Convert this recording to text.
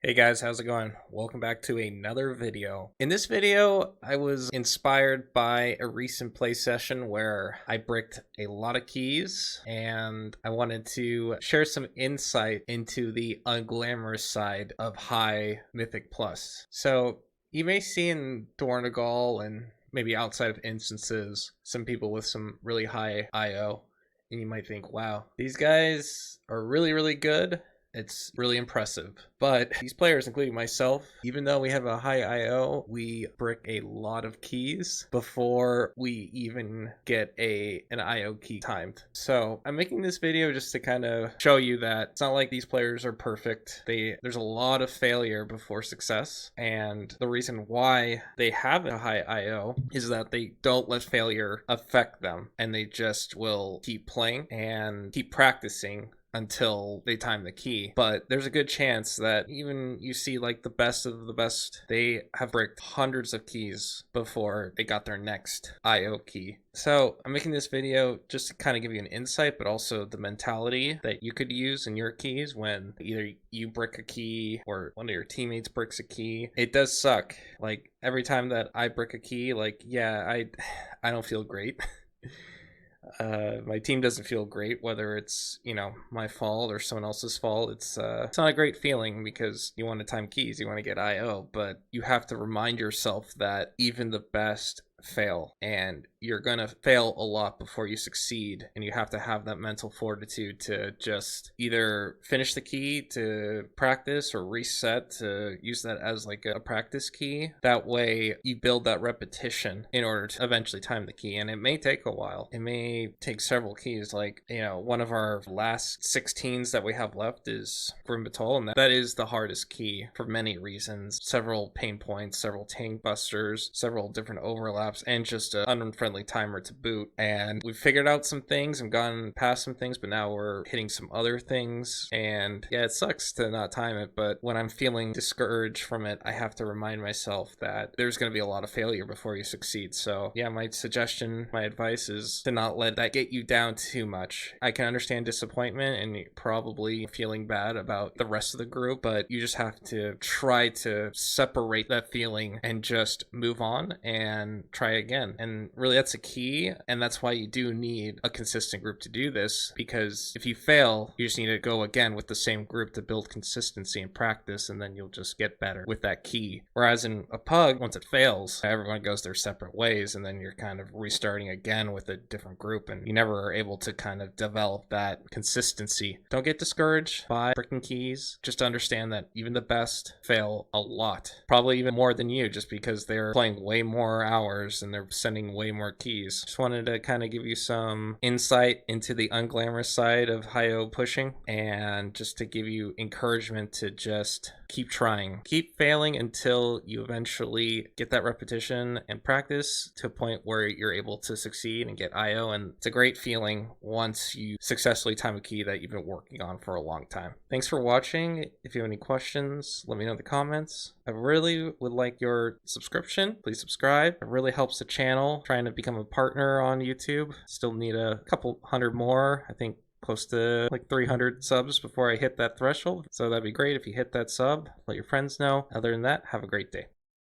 Hey guys, how's it going? Welcome back to another video. In this video, I was inspired by a recent play session where I bricked a lot of keys and I wanted to share some insight into the unglamorous side of high Mythic Plus. So you may see in Dornegal and maybe outside of instances, some people with some really high IO, and you might think, wow, these guys are really good. It's really impressive. But these players, including myself, even though we have a high IO, we brick a lot of keys before we even get an IO key timed. So I'm making this video just to kind of show you that it's not like these players are perfect. There's a lot of failure before success. And the reason why they have a high IO is that they don't let failure affect them. And they just will keep playing and keep practicing until they time the key. But there's a good chance that even you see like the best of the best, they have bricked hundreds of keys before they got their next IO key. So I'm making this video just to kind of give you an insight, but also the mentality that you could use in your keys when either you brick a key or one of your teammates bricks a key. It does suck. Like every time that I brick a key, like, yeah, I don't feel great. My team doesn't feel great, whether it's, my fault or someone else's fault. It's not a great feeling because you want to time keys, you want to get IO, but you have to remind yourself that even the best fail, and you're gonna fail a lot before you succeed, and you have to have that mental fortitude to just either finish the key to practice or reset to use that as like a practice key. That way you build that repetition in order to eventually time the key, and it may take a while. It may take several keys. Like, one of our last 16s that we have left is Grimbatol, and that is the hardest key for many reasons. Several pain points, several tank busters, several different overlaps, and just an unfriendly timer to boot. And we've figured out some things and gone past some things, but now we're hitting some other things. And yeah, it sucks to not time it, but when I'm feeling discouraged from it, I have to remind myself that there's going to be a lot of failure before you succeed. So yeah, my advice is to not let that get you down too much. I can understand disappointment and probably feeling bad about the rest of the group, but you just have to try to separate that feeling and just move on and try again. And really, that's a key, and that's why you do need a consistent group to do this, because if you fail, you just need to go again with the same group to build consistency and practice, and then you'll just get better with that key. Whereas in a pug, once it fails, everyone goes their separate ways, and then you're kind of restarting again with a different group, and you never are able to kind of develop that consistency. Don't get discouraged by bricking keys. Just understand that even the best fail a lot, probably even more than you, just because they're playing way more hours and they're sending way more keys. Just wanted to kind of give you some insight into the unglamorous side of high-O pushing, and just to give you encouragement to just keep trying, keep failing until you eventually get that repetition and practice to a point where you're able to succeed and get IO. And it's a great feeling once you successfully time a key that you've been working on for a long time. Thanks for watching. If you have any questions, let me know in the comments. I really would like your subscription. Please subscribe. It really helps the channel. Trying to become a partner on YouTube. Still need a couple hundred more. I think close to like 300 subs before I hit that threshold. So that'd be great if you hit that sub. Let your friends know. Other than that, have a great day.